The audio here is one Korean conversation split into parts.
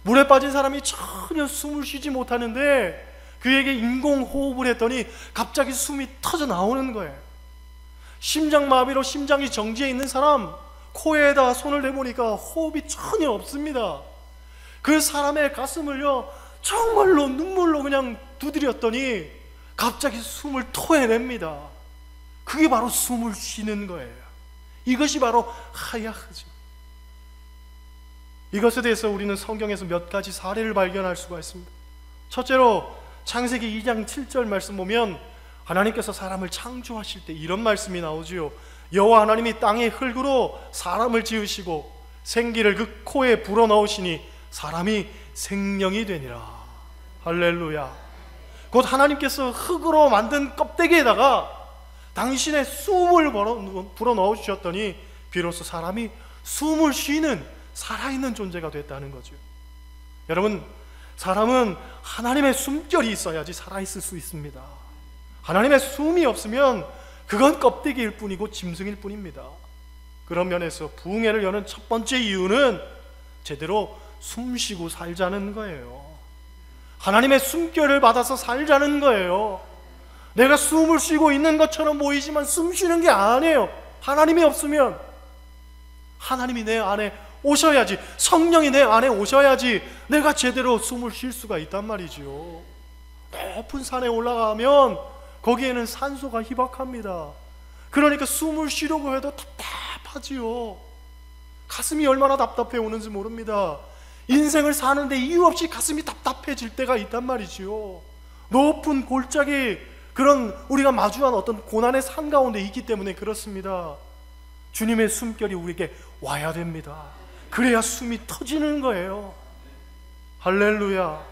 물에 빠진 사람이 전혀 숨을 쉬지 못하는데 그에게 인공호흡을 했더니 갑자기 숨이 터져 나오는 거예요. 심장마비로 심장이 정지해 있는 사람, 코에다 손을 대보니까 호흡이 전혀 없습니다. 그 사람의 가슴을요 정말로 눈물로 그냥 두드렸더니 갑자기 숨을 토해냅니다. 그게 바로 숨을 쉬는 거예요. 이것이 바로 하야흐죠. 이것에 대해서 우리는 성경에서 몇 가지 사례를 발견할 수가 있습니다. 첫째로 창세기 2장 7절 말씀 보면 하나님께서 사람을 창조하실 때 이런 말씀이 나오지요. 여호와 하나님이 땅의 흙으로 사람을 지으시고 생기를 그 코에 불어넣으시니 사람이 생명이 되니라. 할렐루야. 곧 하나님께서 흙으로 만든 껍데기에다가 당신의 숨을 불어넣어 주셨더니 비로소 사람이 숨을 쉬는 살아있는 존재가 됐다는 거죠. 여러분, 사람은 하나님의 숨결이 있어야지 살아있을 수 있습니다. 하나님의 숨이 없으면 그건 껍데기일 뿐이고 짐승일 뿐입니다. 그런 면에서 부흥회를 여는 첫 번째 이유는 제대로 숨쉬고 살자는 거예요. 하나님의 숨결을 받아서 살자는 거예요. 내가 숨을 쉬고 있는 것처럼 보이지만 숨 쉬는 게 아니에요. 하나님이 없으면 하나님이 내 안에 오셔야지, 성령이 내 안에 오셔야지 내가 제대로 숨을 쉴 수가 있단 말이죠. 높은 산에 올라가면 거기에는 산소가 희박합니다. 그러니까 숨을 쉬려고 해도 답답하지요. 가슴이 얼마나 답답해 오는지 모릅니다. 인생을 사는데 이유 없이 가슴이 답답해질 때가 있단 말이지요. 높은 골짜기, 그런 우리가 마주한 어떤 고난의 산 가운데 있기 때문에 그렇습니다. 주님의 숨결이 우리에게 와야 됩니다. 그래야 숨이 터지는 거예요. 할렐루야.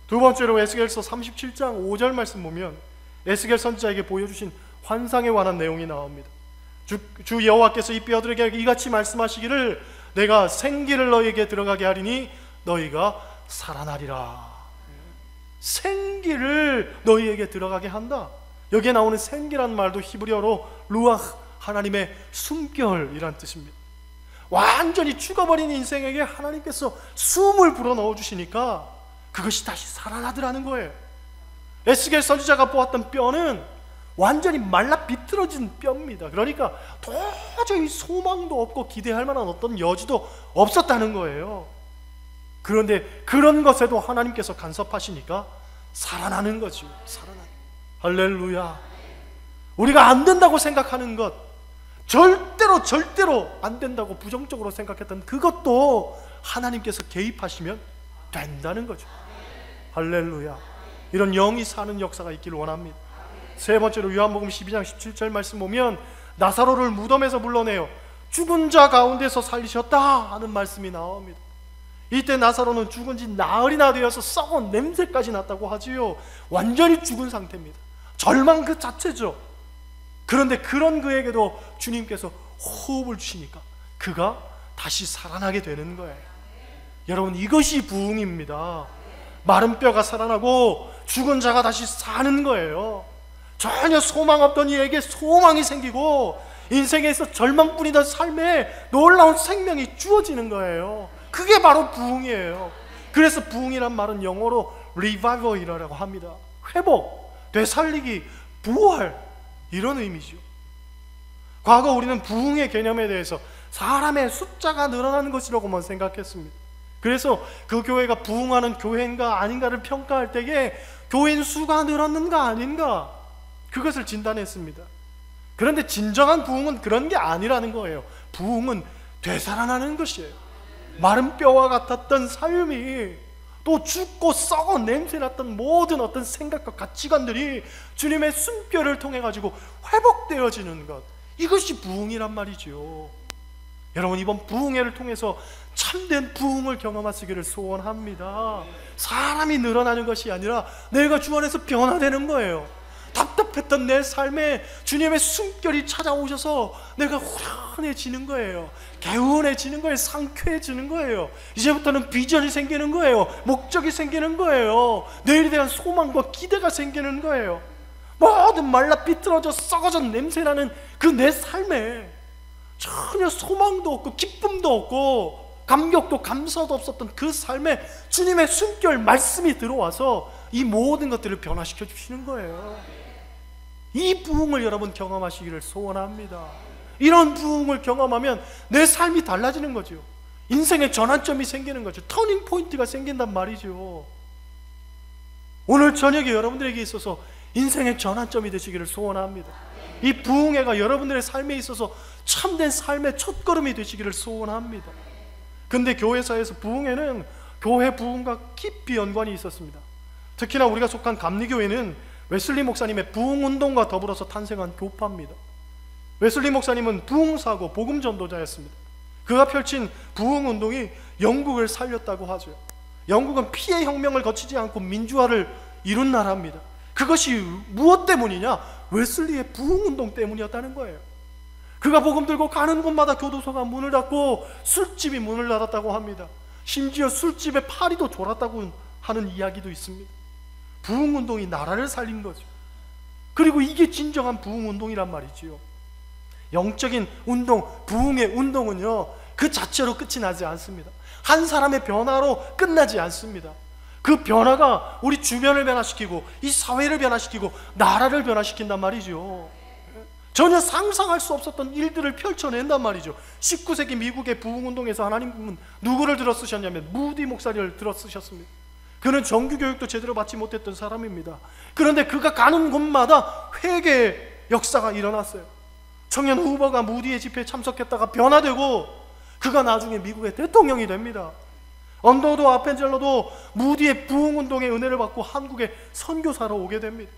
두 번째로 에스겔서 37장 5절 말씀 보면 에스겔 선지자에게 보여주신 환상에 관한 내용이 나옵니다. 주 여호와께서 이 뼈들에게 이같이 말씀하시기를 내가 생기를 너희에게 들어가게 하리니 너희가 살아나리라. 생기를 너희에게 들어가게 한다. 여기에 나오는 생기란 말도 히브리어로 루아흐, 하나님의 숨결이란 뜻입니다. 완전히 죽어버린 인생에게 하나님께서 숨을 불어넣어 주시니까 그것이 다시 살아나더라는 거예요. 에스겔 선지자가 보았던 뼈는 완전히 말라 비틀어진 뼈입니다. 그러니까 도저히 소망도 없고 기대할 만한 어떤 여지도 없었다는 거예요. 그런데 그런 것에도 하나님께서 간섭하시니까 살아나는 거죠. 살아나는. 할렐루야. 우리가 안 된다고 생각하는 것, 절대로 안 된다고 부정적으로 생각했던 그것도 하나님께서 개입하시면 된다는 거죠. 할렐루야. 이런 영이 사는 역사가 있기를 원합니다. 세 번째로 요한복음 12장 17절 말씀 보면 나사로를 무덤에서 불러내어 죽은 자 가운데서 살리셨다 하는 말씀이 나옵니다. 이때 나사로는 죽은 지 나흘이나 되어서 썩은 냄새까지 났다고 하지요. 완전히 죽은 상태입니다. 절망 그 자체죠. 그런데 그런 그에게도 주님께서 호흡을 주시니까 그가 다시 살아나게 되는 거예요. 여러분, 이것이 부흥입니다. 마른 뼈가 살아나고 죽은 자가 다시 사는 거예요. 전혀 소망 없던 이에게 소망이 생기고 인생에서 절망뿐이던 삶에 놀라운 생명이 주어지는 거예요. 그게 바로 부흥이에요. 그래서 부흥이란 말은 영어로 revival이라고 합니다. 회복, 되살리기, 부활, 이런 의미죠. 과거 우리는 부흥의 개념에 대해서 사람의 숫자가 늘어나는 것이라고만 생각했습니다. 그래서 그 교회가 부흥하는 교회인가 아닌가를 평가할 때에 교인 수가 늘었는가 아닌가, 그것을 진단했습니다. 그런데 진정한 부흥은 그런 게 아니라는 거예요. 부흥은 되살아나는 것이에요. 마른 뼈와 같았던 삶이, 또 죽고 썩어 냄새났던 모든 어떤 생각과 가치관들이 주님의 숨결을 통해 가지고 회복되어지는 것, 이것이 부흥이란 말이죠. 여러분, 이번 부흥회를 통해서 참된 부흥을 경험하시기를 소원합니다. 사람이 늘어나는 것이 아니라 내가 주 안에서 변화되는 거예요. 답답했던 내 삶에 주님의 숨결이 찾아오셔서 내가 후련해지는 거예요. 개운해지는 거예요. 상쾌해지는 거예요. 이제부터는 비전이 생기는 거예요. 목적이 생기는 거예요. 내일에 대한 소망과 기대가 생기는 거예요. 모든 말라 비틀어져 썩어져 냄새나는 그 내 삶에 전혀 소망도 없고 기쁨도 없고 감격도 감사도 없었던 그 삶에 주님의 숨결 말씀이 들어와서 이 모든 것들을 변화시켜 주시는 거예요. 이 부흥을 여러분 경험하시기를 소원합니다. 이런 부흥을 경험하면 내 삶이 달라지는 거죠. 인생의 전환점이 생기는 거죠. 터닝 포인트가 생긴단 말이죠. 오늘 저녁에 여러분들에게 있어서 인생의 전환점이 되시기를 소원합니다. 이 부흥회가 여러분들의 삶에 있어서 참된 삶의 첫걸음이 되시기를 소원합니다. 근데 교회사에서 부흥회는 교회 부흥과 깊이 연관이 있었습니다. 특히나 우리가 속한 감리교회는 웨슬리 목사님의 부흥운동과 더불어서 탄생한 교파입니다. 웨슬리 목사님은 부흥사고 복음 전도자였습니다. 그가 펼친 부흥운동이 영국을 살렸다고 하죠. 영국은 피해 혁명을 거치지 않고 민주화를 이룬 나라입니다. 그것이 무엇 때문이냐? 웨슬리의 부흥운동 때문이었다는 거예요. 그가 복음 들고 가는 곳마다 교도소가 문을 닫고 술집이 문을 닫았다고 합니다. 심지어 술집에 파리도 졸았다고 하는 이야기도 있습니다. 부흥운동이 나라를 살린 거죠. 그리고 이게 진정한 부흥운동이란 말이지요. 영적인 운동, 부흥의 운동은요, 그 자체로 끝이 나지 않습니다. 한 사람의 변화로 끝나지 않습니다. 그 변화가 우리 주변을 변화시키고 이 사회를 변화시키고 나라를 변화시킨단 말이죠. 전혀 상상할 수 없었던 일들을 펼쳐낸단 말이죠. 19세기 미국의 부흥운동에서 하나님은 누구를 들어 쓰셨냐면 무디 목사를 들어 쓰셨습니다. 그는 정규교육도 제대로 받지 못했던 사람입니다. 그런데 그가 가는 곳마다 회개의 역사가 일어났어요. 청년 후보가 무디의 집회에 참석했다가 변화되고 그가 나중에 미국의 대통령이 됩니다. 언더우드 아펜젤러도 무디의 부흥운동의 은혜를 받고 한국에 선교사로 오게 됩니다.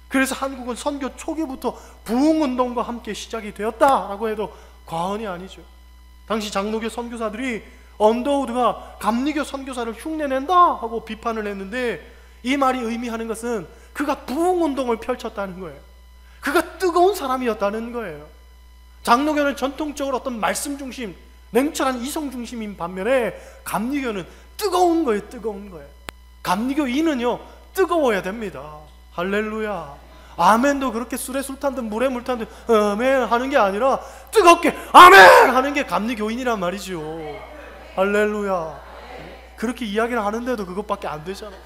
그래서 한국은 선교 초기부터 부흥운동과 함께 시작이 되었다라고 해도 과언이 아니죠. 당시 장로교 선교사들이 언더우드가 감리교 선교사를 흉내낸다 하고 비판을 했는데, 이 말이 의미하는 것은 그가 부흥운동을 펼쳤다는 거예요. 그가 뜨거운 사람이었다는 거예요. 장로교는 전통적으로 어떤 말씀 중심, 냉철한 이성 중심인 반면에 감리교는 뜨거운 거예요. 뜨거운 거예요. 감리교인은요 뜨거워야 됩니다. 할렐루야. 아멘도 그렇게 술에 술 탄 듯 물에 물 탄 듯 아멘 하는 게 아니라 뜨겁게 아멘 하는 게 감리교인이란 말이죠. 할렐루야. 그렇게 이야기를 하는데도 그것밖에 안 되잖아.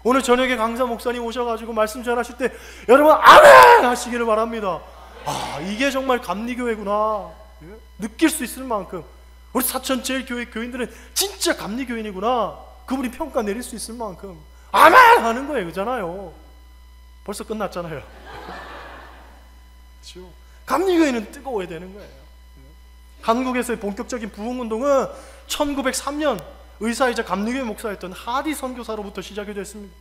오늘 저녁에 강사 목사님 오셔가지고 말씀 전하실 때 여러분 아멘 하시기를 바랍니다. 아, 이게 정말 감리교회구나 느낄 수 있을 만큼, 우리 사천제일교회 교인들은 진짜 감리교인이구나, 그분이 평가 내릴 수 있을 만큼 아멘 하는 거예요. 그잖아요. 벌써 끝났잖아요. 그렇죠? 감리교회는 뜨거워야 되는 거예요. 한국에서의 본격적인 부흥운동은 1903년 의사이자 감리교회 목사였던 하디 선교사로부터 시작이 됐습니다.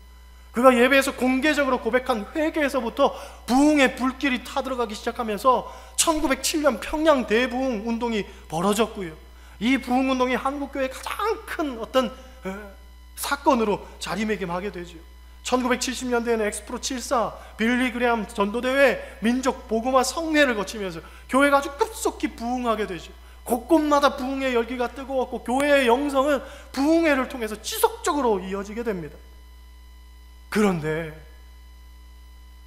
그가 예배에서 공개적으로 고백한 회개에서부터 부흥의 불길이 타들어가기 시작하면서 1907년 평양 대부흥 운동이 벌어졌고요. 이 부흥 운동이 한국교회의 가장 큰 어떤 사건으로 자리매김하게 되죠. 1970년대에는 엑스프로 74 빌리 그레함 전도대회 민족 복음화 성회를 거치면서 교회가 아주 급속히 부흥하게 되죠. 곳곳마다 부흥의 열기가 뜨거웠고 교회의 영성은 부흥회를 통해서 지속적으로 이어지게 됩니다. 그런데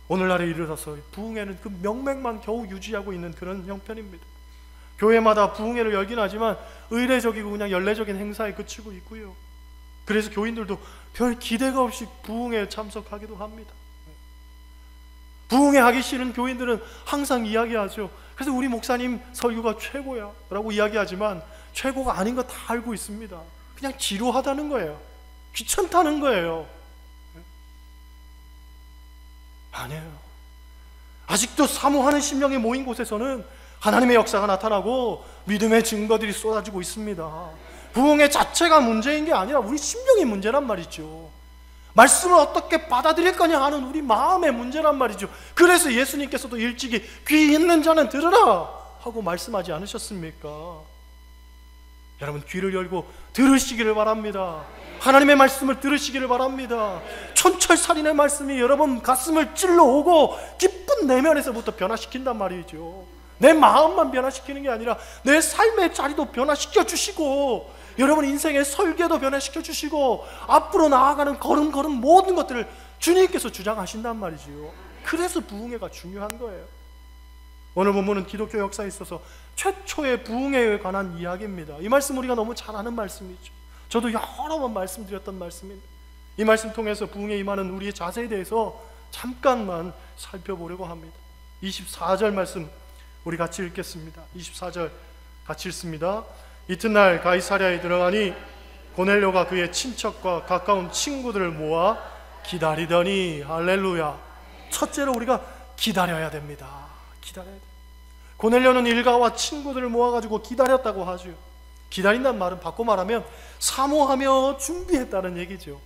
오늘날에 이르러서 부흥회는 그 명맥만 겨우 유지하고 있는 그런 형편입니다. 교회마다 부흥회를 열긴 하지만 의례적이고 그냥 연례적인 행사에 그치고 있고요. 그래서 교인들도 별 기대가 없이 부흥회에 참석하기도 합니다. 부흥회 하기 싫은 교인들은 항상 이야기하죠. 그래서 우리 목사님 설교가 최고야 라고 이야기하지만 최고가 아닌 거 다 알고 있습니다. 그냥 지루하다는 거예요. 귀찮다는 거예요. 아니에요. 아직도 사모하는 심령이 모인 곳에서는 하나님의 역사가 나타나고 믿음의 증거들이 쏟아지고 있습니다. 부흥회 자체가 문제인 게 아니라 우리 심령의 문제란 말이죠. 말씀을 어떻게 받아들일 거냐 하는 우리 마음의 문제란 말이죠. 그래서 예수님께서도 일찍이 귀 있는 자는 들으라 하고 말씀하지 않으셨습니까? 여러분 귀를 열고 들으시기를 바랍니다. 하나님의 말씀을 들으시기를 바랍니다. 촌철살인의 말씀이 여러분 가슴을 찔러오고 기쁜 내면에서부터 변화시킨단 말이죠. 내 마음만 변화시키는 게 아니라 내 삶의 자리도 변화시켜 주시고 여러분 인생의 설계도 변화시켜 주시고 앞으로 나아가는 걸음걸음 모든 것들을 주님께서 주장하신단 말이죠. 그래서 부흥회가 중요한 거예요. 오늘 본문은 기독교 역사에 있어서 최초의 부흥에 관한 이야기입니다. 이 말씀 우리가 너무 잘 아는 말씀이죠. 저도 여러 번 말씀드렸던 말씀입니다. 이 말씀 통해서 부흥에 임하는 우리의 자세에 대해서 잠깐만 살펴보려고 합니다. 24절 말씀 우리 같이 읽겠습니다. 24절 같이 읽습니다. 이튿날 가이사랴에 들어가니 고넬료가 그의 친척과 가까운 친구들을 모아 기다리더니. 할렐루야. 첫째로 우리가 기다려야 됩니다. 기다려야 돼요. 고넬료는 일가와 친구들을 모아가지고 기다렸다고 하죠. 기다린다는 말은 바꿔 말하면 사모하며 준비했다는 얘기죠.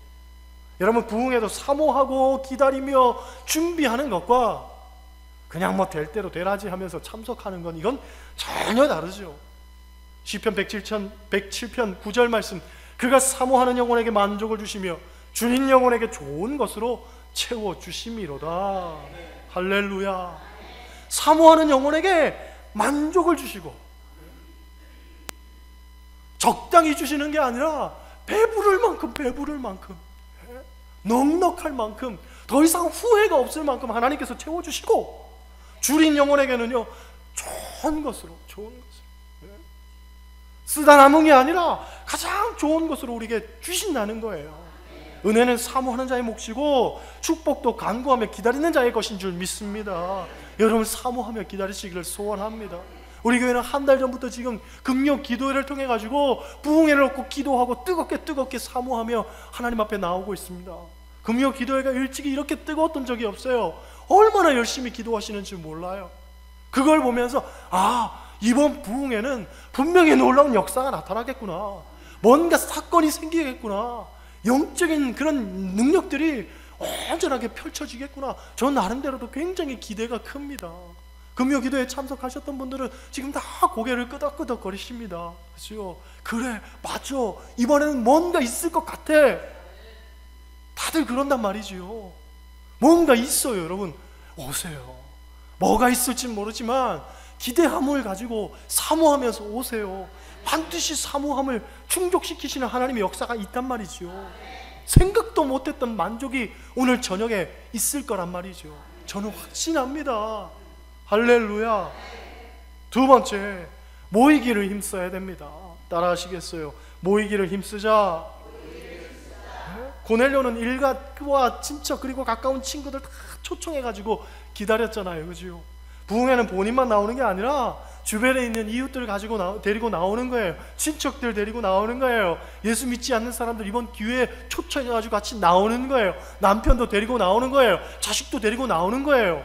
여러분, 부흥에도 사모하고 기다리며 준비하는 것과 그냥 뭐 될 대로 되라지 하면서 참석하는 건 이건 전혀 다르죠. 시편 107편 9절 말씀, 그가 사모하는 영혼에게 만족을 주시며 주님 영혼에게 좋은 것으로 채워주심이로다. 할렐루야. 사모하는 영혼에게 만족을 주시고 적당히 주시는 게 아니라 배부를 만큼 넉넉할 만큼 더 이상 후회가 없을 만큼 하나님께서 채워주시고 주린 영혼에게는요 좋은 것으로 쓰다 남은 게 아니라 가장 좋은 것으로 우리에게 주신다는 거예요. 은혜는 사모하는 자의 몫이고 축복도 간구하며 기다리는 자의 것인 줄 믿습니다. 여러분, 사모하며 기다리시기를 소원합니다. 우리 교회는 한 달 전부터 지금 금요 기도회를 통해 가지고 부흥회를 놓고 기도하고 뜨겁게 사모하며 하나님 앞에 나오고 있습니다. 금요 기도회가 일찍이 이렇게 뜨거웠던 적이 없어요. 얼마나 열심히 기도하시는지 몰라요. 그걸 보면서 이번 부흥회는 분명히 놀라운 역사가 나타나겠구나, 뭔가 사건이 생기겠구나, 영적인 그런 능력들이 온전하게 펼쳐지겠구나, 저 나름대로도 굉장히 기대가 큽니다. 금요 기도에 참석하셨던 분들은 지금 다 고개를 끄덕끄덕 거리십니다. 그렇죠? 그래, 맞아, 이번에는 뭔가 있을 것 같아. 다들 그런단 말이지요. 뭔가 있어요. 여러분, 오세요. 뭐가 있을지 모르지만 기대함을 가지고 사모하면서 오세요. 반드시 사모함을 충족시키시는 하나님의 역사가 있단 말이죠. 생각도 못했던 만족이 오늘 저녁에 있을 거란 말이죠. 저는 확신합니다. 할렐루야. 두 번째, 모이기를 힘써야 됩니다. 따라 하시겠어요? 모이기를 힘쓰자. 고넬료는 일가와 친척 그리고 가까운 친구들 다 초청해가지고 기다렸잖아요. 그죠? 부흥회는 본인만 나오는 게 아니라 주변에 있는 이웃들을 가지고 데리고 나오는 거예요. 친척들 데리고 나오는 거예요. 예수 믿지 않는 사람들 이번 기회에 초청해가지고 같이 나오는 거예요. 남편도 데리고 나오는 거예요. 자식도 데리고 나오는 거예요.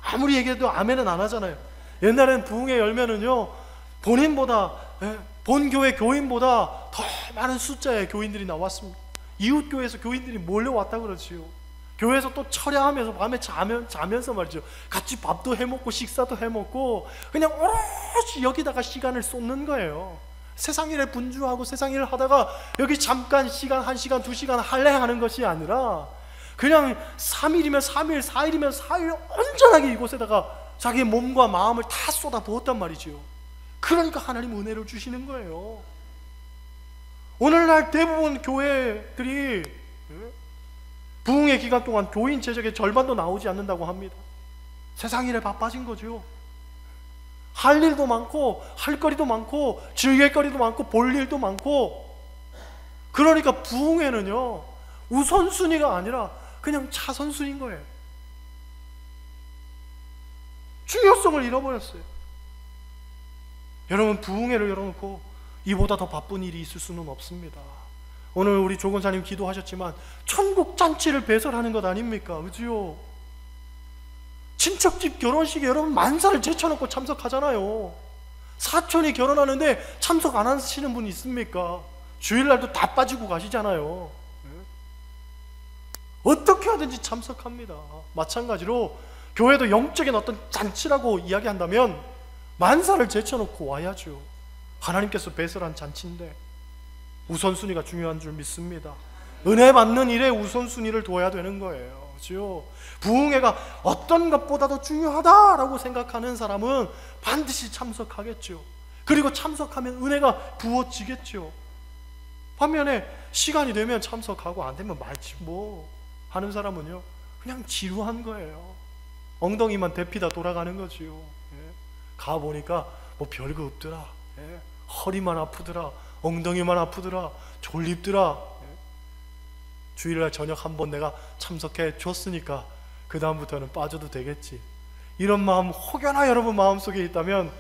아무리 얘기해도 아멘은 안 하잖아요. 옛날에는 부흥회 열면은요, 본인보다, 본 교회 교인보다 더 많은 숫자의 교인들이 나왔습니다. 이웃 교회에서 교인들이 몰려왔다 그러지요. 교회에서 또 철야하면서 밤에 자면서 말이죠, 같이 밥도 해먹고 식사도 해먹고 그냥 오롯이 여기다가 시간을 쏟는 거예요. 세상 일에 분주하고 세상 일을 하다가 여기 잠깐 시간, 1시간, 2시간 할래 하는 것이 아니라 그냥 3일이면 3일, 4일이면 4일 온전하게 이곳에다가 자기의 몸과 마음을 다 쏟아 부었단 말이죠. 그러니까 하나님 은혜를 주시는 거예요. 오늘날 대부분 교회들이 부흥의 기간 동안 교인 재적의 절반도 나오지 않는다고 합니다. 세상 일에 바빠진 거죠. 할 일도 많고 할 거리도 많고 즐길 거리도 많고 볼 일도 많고, 그러니까 부흥회는요 우선순위가 아니라 그냥 차선순위인 거예요. 중요성을 잃어버렸어요. 여러분, 부흥회를 열어놓고 이보다 더 바쁜 일이 있을 수는 없습니다. 오늘 우리 조건사님 기도하셨지만 천국 잔치를 배설하는 것 아닙니까? 그죠? 친척집 결혼식에 여러분 만사를 제쳐놓고 참석하잖아요. 사촌이 결혼하는데 참석 안 하시는 분 있습니까? 주일날도 다 빠지고 가시잖아요. 어떻게 하든지 참석합니다. 마찬가지로 교회도 영적인 어떤 잔치라고 이야기한다면 만사를 제쳐놓고 와야죠. 하나님께서 배설한 잔치인데 우선순위가 중요한 줄 믿습니다. 은혜 받는 일에 우선순위를 둬야 되는 거예요. 그렇죠? 부흥회가 어떤 것보다도 중요하다라고 생각하는 사람은 반드시 참석하겠죠. 그리고 참석하면 은혜가 부어지겠죠. 반면에 시간이 되면 참석하고 안 되면 말지 뭐 하는 사람은요 그냥 지루한 거예요. 엉덩이만 대피다 돌아가는 거지요. 예. 가보니까 뭐 별거 없더라. 예. 허리만 아프더라, 엉덩이만 아프더라, 졸립더라. 예. 주일날 저녁 한번 내가 참석해 줬으니까 그 다음부터는 빠져도 되겠지, 이런 마음 혹여나 여러분 마음속에 있다면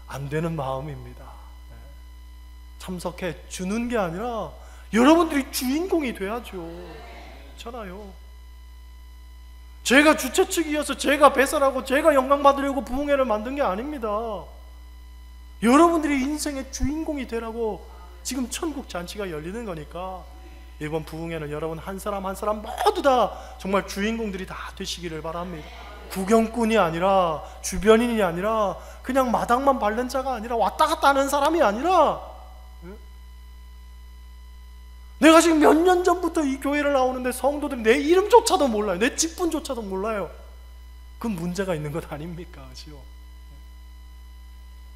안 되는 마음입니다. 예. 참석해 주는 게 아니라 여러분들이 주인공이 돼야죠. 그렇잖아요. 제가 주최 측이어서 제가 배설하고 제가 영광 받으려고 부흥회를 만든 게 아닙니다. 여러분들이 인생의 주인공이 되라고 지금 천국 잔치가 열리는 거니까 이번 부흥회는 여러분 한 사람 한 사람 모두 다 정말 주인공들이 다 되시기를 바랍니다. 구경꾼이 아니라, 주변인이 아니라, 그냥 마당만 밟는 자가 아니라, 왔다 갔다 하는 사람이 아니라, 내가 지금 몇 년 전부터 이 교회를 나오는데 성도들이 내 이름조차도 몰라요. 내 직분조차도 몰라요. 그건 문제가 있는 것 아닙니까? 그렇죠?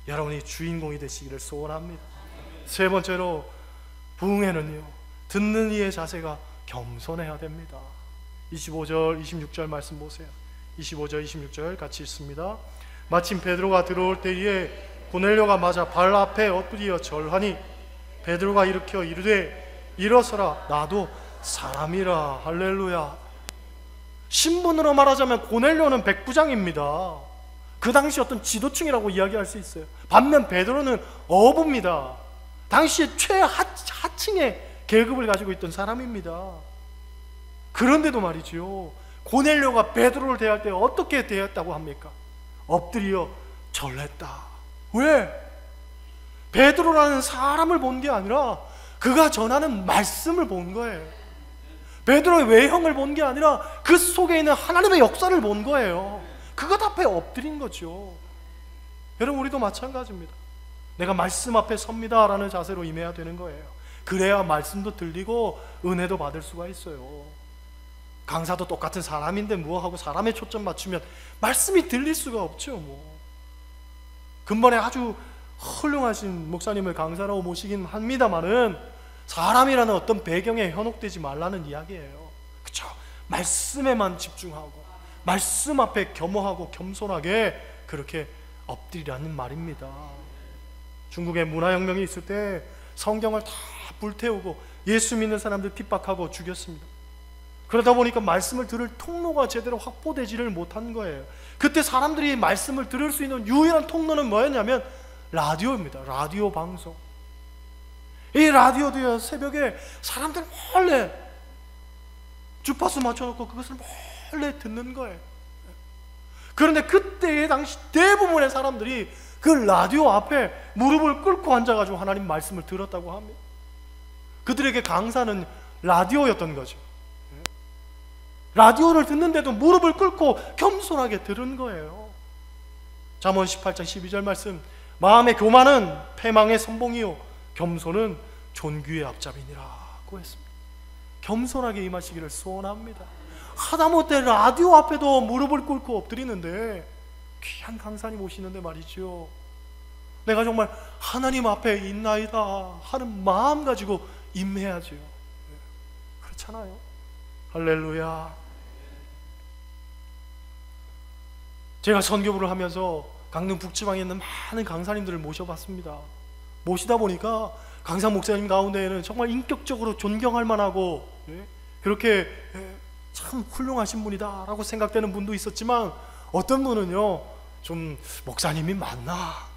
여러분이 주인공이 되시기를 소원합니다. 세 번째로, 부흥회는요, 듣는 이의 자세가 겸손해야 됩니다. 25절 26절 말씀 보세요. 25절 26절 같이 읽습니다. 마침 베드로가 들어올 때에 고넬료가 맞아 발 앞에 엎드려 절하니 베드로가 일으켜 이르되 일어서라, 나도 사람이라. 할렐루야. 신분으로 말하자면 고넬료는 백부장입니다. 그 당시 어떤 지도층이라고 이야기할 수 있어요. 반면 베드로는 어부입니다. 당시에 최하층의 계급을 가지고 있던 사람입니다. 그런데도 말이죠, 고넬료가 베드로를 대할 때 어떻게 대했다고 합니까? 엎드려 절했다. 왜? 베드로라는 사람을 본 게 아니라 그가 전하는 말씀을 본 거예요. 베드로의 외형을 본 게 아니라 그 속에 있는 하나님의 역사를 본 거예요. 그것 앞에 엎드린 거죠. 여러분, 우리도 마찬가지입니다. 내가 말씀 앞에 섭니다 라는 자세로 임해야 되는 거예요. 그래야 말씀도 들리고 은혜도 받을 수가 있어요. 강사도 똑같은 사람인데 뭐하고 사람에 초점 맞추면 말씀이 들릴 수가 없죠. 근본에 아주 훌륭하신 목사님을 강사라고 모시긴 합니다만은 사람이라는 어떤 배경에 현혹되지 말라는 이야기예요. 그렇죠? 말씀에만 집중하고 말씀 앞에 겸허하고 겸손하게 그렇게 엎드리라는 말입니다. 중국에 문화혁명이 있을 때 성경을 다 불태우고 예수 믿는 사람들 핍박하고 죽였습니다. 그러다 보니까 말씀을 들을 통로가 제대로 확보되지를 못한 거예요. 그때 사람들이 말씀을 들을 수 있는 유일한 통로는 뭐였냐면 라디오입니다. 라디오 방송. 이 라디오도요, 새벽에 사람들 몰래 주파수 맞춰놓고 그것을 몰래 듣는 거예요. 그런데 그때의 당시 대부분의 사람들이 그 라디오 앞에 무릎을 꿇고 앉아가지고 하나님 말씀을 들었다고 합니다. 그들에게 강사는 라디오였던 거죠. 라디오를 듣는데도 무릎을 꿇고 겸손하게 들은 거예요. 잠언 18장 12절 말씀, 마음의 교만은 패망의 선봉이요 겸손은 존귀의 앞잡이니라고 했습니다. 겸손하게 임하시기를 소원합니다. 하다못해 라디오 앞에도 무릎을 꿇고 엎드리는데 귀한 강사님 오시는데 말이죠, 내가 정말 하나님 앞에 있나이다 하는 마음 가지고 임해야죠. 그렇잖아요. 할렐루야. 제가 선교부를 하면서 강릉 북지방에 있는 많은 강사님들을 모셔봤습니다. 모시다 보니까 강사 목사님 가운데에는 정말 인격적으로 존경할 만하고 그렇게 참 훌륭하신 분이다 라고 생각되는 분도 있었지만, 어떤 분은요, 좀 목사님이 맞나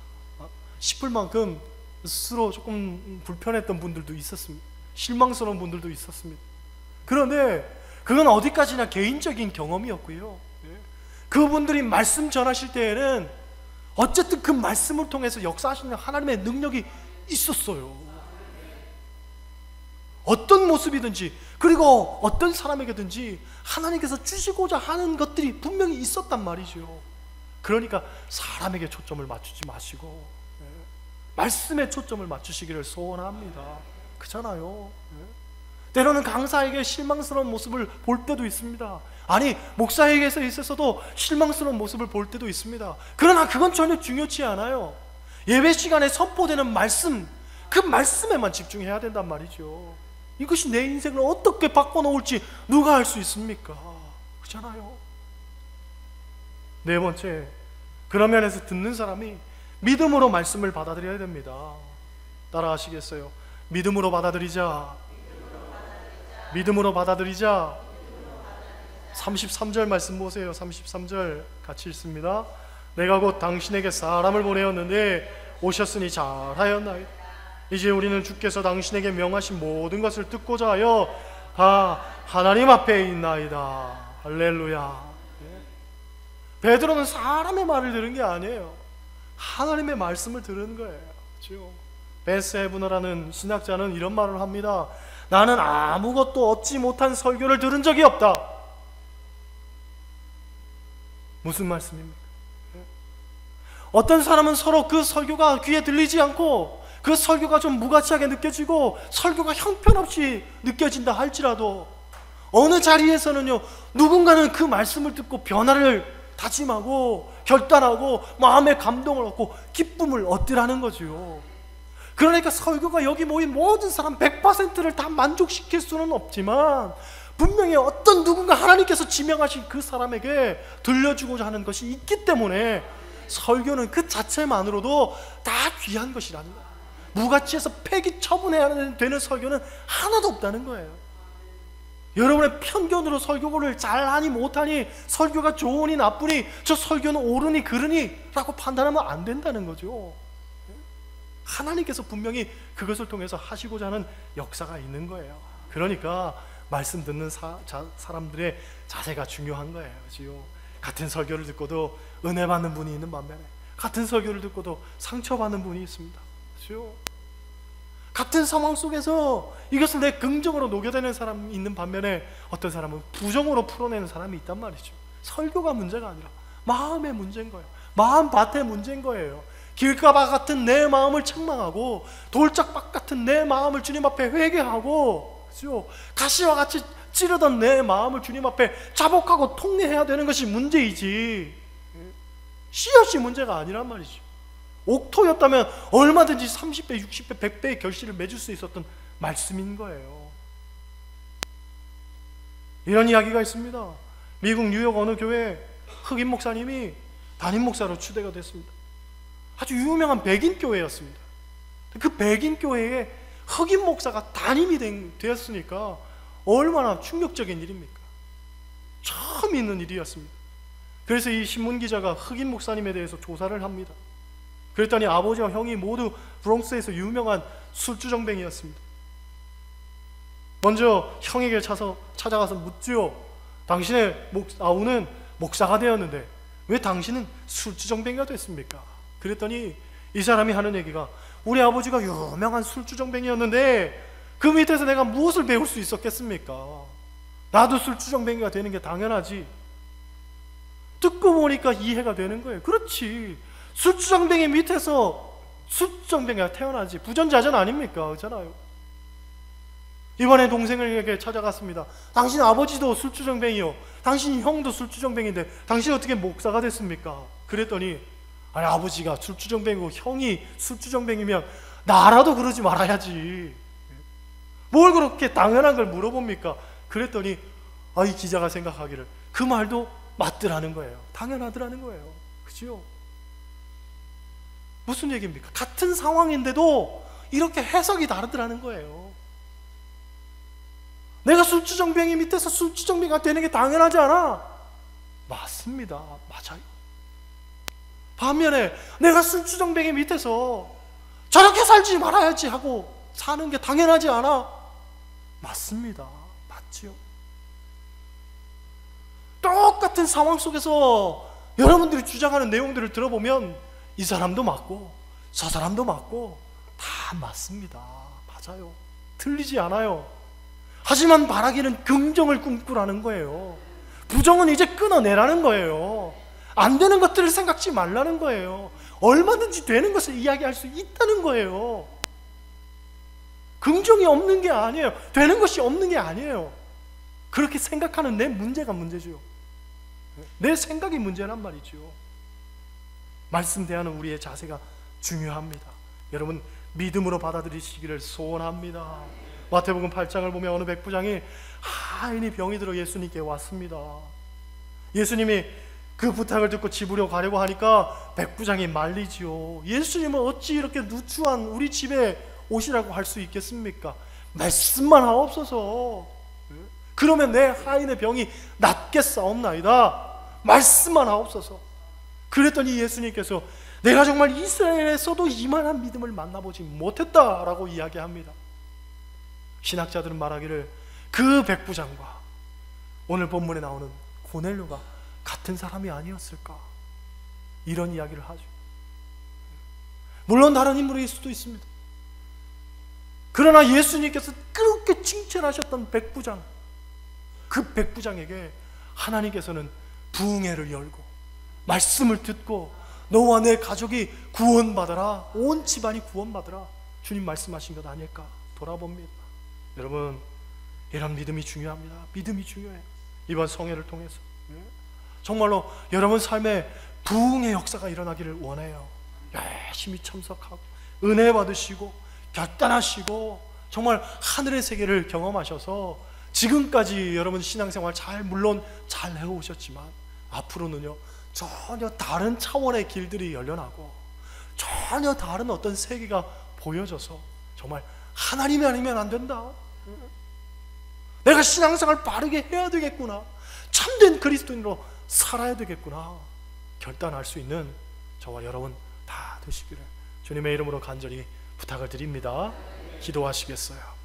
싶을 만큼 스스로 조금 불편했던 분들도 있었습니다. 실망스러운 분들도 있었습니다. 그런데 그건 어디까지나 개인적인 경험이었고요, 그분들이 말씀 전하실 때에는 어쨌든 그 말씀을 통해서 역사하시는 하나님의 능력이 있었어요. 어떤 모습이든지, 그리고 어떤 사람에게든지 하나님께서 주시고자 하는 것들이 분명히 있었단 말이죠. 그러니까 사람에게 초점을 맞추지 마시고 말씀에 초점을 맞추시기를 소원합니다. 그렇잖아요. 때로는 강사에게 실망스러운 모습을 볼 때도 있습니다. 아니, 목사에게서 있어서도 실망스러운 모습을 볼 때도 있습니다. 그러나 그건 전혀 중요치 않아요. 예배 시간에 선포되는 말씀, 그 말씀에만 집중해야 된단 말이죠. 이것이 내 인생을 어떻게 바꿔놓을지 누가 알 수 있습니까? 그렇잖아요. 네 번째, 그런 면에서 듣는 사람이 믿음으로 말씀을 받아들여야 됩니다. 따라 하시겠어요? 믿음으로 받아들이자. 믿음으로 받아들이자. 33절 말씀 보세요. 33절 같이 읽습니다. 내가 곧 당신에게 사람을 보내었는데 오셨으니 잘하였나이다. 이제 우리는 주께서 당신에게 명하신 모든 것을 듣고자 하여 다 하나님 앞에 있나이다. 할렐루야. 베드로는 사람의 말을 들은 게 아니에요. 하나님의 말씀을 들은 거예요. 그렇죠? 베스 헤브너라는 신학자는 이런 말을 합니다. 나는 아무것도 얻지 못한 설교를 들은 적이 없다. 무슨 말씀입니까? 어떤 사람은 서로 그 설교가 귀에 들리지 않고 그 설교가 좀 무가치하게 느껴지고 설교가 형편없이 느껴진다 할지라도 어느 자리에서는요, 누군가는 그 말씀을 듣고 변화를 다짐하고 결단하고 마음의 감동을 얻고 기쁨을 얻으라는 거죠. 그러니까 설교가 여기 모인 모든 사람 100%를 다 만족시킬 수는 없지만 분명히 어떤 누군가 하나님께서 지명하신 그 사람에게 들려주고자 하는 것이 있기 때문에 설교는 그 자체만으로도 다 귀한 것이라는 거예요. 무가치해서 폐기 처분해야 되는 설교는 하나도 없다는 거예요. 여러분의 편견으로 설교를 잘하니 못하니, 설교가 좋으니 나쁘니, 저 설교는 옳으니 그르니 라고 판단하면 안 된다는 거죠. 하나님께서 분명히 그것을 통해서 하시고자 하는 역사가 있는 거예요. 그러니까 말씀 듣는 사람들의 자세가 중요한 거예요. 그렇죠? 같은 설교를 듣고도 은혜 받는 분이 있는 반면에 같은 설교를 듣고도 상처받는 분이 있습니다. 그렇죠? 같은 상황 속에서 이것을 내 긍정으로 녹여내는 사람이 있는 반면에 어떤 사람은 부정으로 풀어내는 사람이 있단 말이죠. 설교가 문제가 아니라 마음의 문제인 거예요. 마음밭의 문제인 거예요. 길가밭 같은 내 마음을 책망하고 돌짝밭 같은 내 마음을 주님 앞에 회개하고, 그렇죠? 가시와 같이 찌르던 내 마음을 주님 앞에 자복하고 통례해야 되는 것이 문제이지 씨앗이 문제가 아니란 말이죠. 옥토였다면 얼마든지 30배, 60배, 100배의 결실을 맺을 수 있었던 말씀인 거예요. 이런 이야기가 있습니다. 미국 뉴욕 어느 교회 흑인 목사님이 담임 목사로 추대가 됐습니다. 아주 유명한 백인 교회였습니다. 그 백인 교회에 흑인 목사가 담임이 되었으니까 얼마나 충격적인 일입니까? 처음 있는 일이었습니다. 그래서 이 신문기자가 흑인 목사님에 대해서 조사를 합니다. 그랬더니 아버지와 형이 모두 브롱스에서 유명한 술주정뱅이였습니다. 먼저 형에게 찾아가서 묻지요. 당신의 아우는 목사가 되었는데 왜 당신은 술주정뱅이가 됐습니까? 그랬더니 이 사람이 하는 얘기가, 우리 아버지가 유명한 술주정뱅이였는데 그 밑에서 내가 무엇을 배울 수 있었겠습니까? 나도 술주정뱅이가 되는 게 당연하지. 듣고 보니까 이해가 되는 거예요. 그렇지, 술주정뱅이 밑에서 술주정뱅이가 태어나지 부전자전 아닙니까? 그렇잖아요. 이번에 동생에게 찾아갔습니다. 당신 아버지도 술주정뱅이요, 당신 형도 술주정뱅인데 당신 어떻게 목사가 됐습니까? 그랬더니, 아니, 아버지가 술주정뱅이고 형이 술주정뱅이면 나라도 그러지 말아야지. 뭘 그렇게 당연한 걸 물어봅니까? 그랬더니 이 기자가 생각하기를 그 말도 맞더라는 거예요. 당연하더라는 거예요. 그죠? 무슨 얘기입니까? 같은 상황인데도 이렇게 해석이 다르더라는 거예요. 내가 술주정뱅이 밑에서 술주정뱅이가 되는 게 당연하지 않아? 맞습니다. 맞아요. 반면에 내가 술주정뱅이 밑에서 저렇게 살지 말아야지 하고 사는 게 당연하지 않아? 맞습니다. 맞지요. 똑같은 상황 속에서 여러분들이 주장하는 내용들을 들어보면 이 사람도 맞고 저 사람도 맞고 다 맞습니다. 맞아요. 틀리지 않아요. 하지만 바라기는 긍정을 꿈꾸라는 거예요. 부정은 이제 끊어내라는 거예요. 안 되는 것들을 생각지 말라는 거예요. 얼마든지 되는 것을 이야기할 수 있다는 거예요. 긍정이 없는 게 아니에요. 되는 것이 없는 게 아니에요. 그렇게 생각하는 내 문제가 문제죠. 내 생각이 문제란 말이죠. 말씀 대하는 우리의 자세가 중요합니다. 여러분, 믿음으로 받아들이시기를 소원합니다. 마태복음 8장을 보면 어느 백부장이 하인이 병이 들어 예수님께 왔습니다. 예수님이 그 부탁을 듣고 집으로 가려고 하니까 백부장이 말리지요. 예수님은 어찌 이렇게 누추한 우리 집에 오시라고 할 수 있겠습니까? 말씀만 하옵소서. 그러면 내 하인의 병이 낫겠사옵나이다. 말씀만 하옵소서. 그랬더니 예수님께서 내가 정말 이스라엘에서도 이만한 믿음을 만나보지 못했다라고 이야기합니다. 신학자들은 말하기를 그 백부장과 오늘 본문에 나오는 고넬료가 같은 사람이 아니었을까, 이런 이야기를 하죠. 물론 다른 인물일 수도 있습니다. 그러나 예수님께서 그렇게 칭찬하셨던 백부장, 그 백부장에게 하나님께서는 부흥회를 열고 말씀을 듣고 너와 내 가족이 구원받아라, 온 집안이 구원받아라, 주님 말씀하신 것 아닐까 돌아봅니다. 여러분, 이런 믿음이 중요합니다. 믿음이 중요해요. 이번 성회를 통해서 정말로 여러분 삶에 부흥의 역사가 일어나기를 원해요. 열심히 참석하고 은혜 받으시고 결단하시고 정말 하늘의 세계를 경험하셔서 지금까지 여러분 신앙생활 물론 잘 해오셨지만 앞으로는요 전혀 다른 차원의 길들이 열려나고 전혀 다른 어떤 세계가 보여져서 정말 하나님이 아니면 안 된다, 내가 신앙생활 바르게 해야 되겠구나, 참된 그리스도인으로 살아야 되겠구나 결단할 수 있는 저와 여러분 다 되시기를 주님의 이름으로 간절히 부탁을 드립니다. 기도하시겠어요?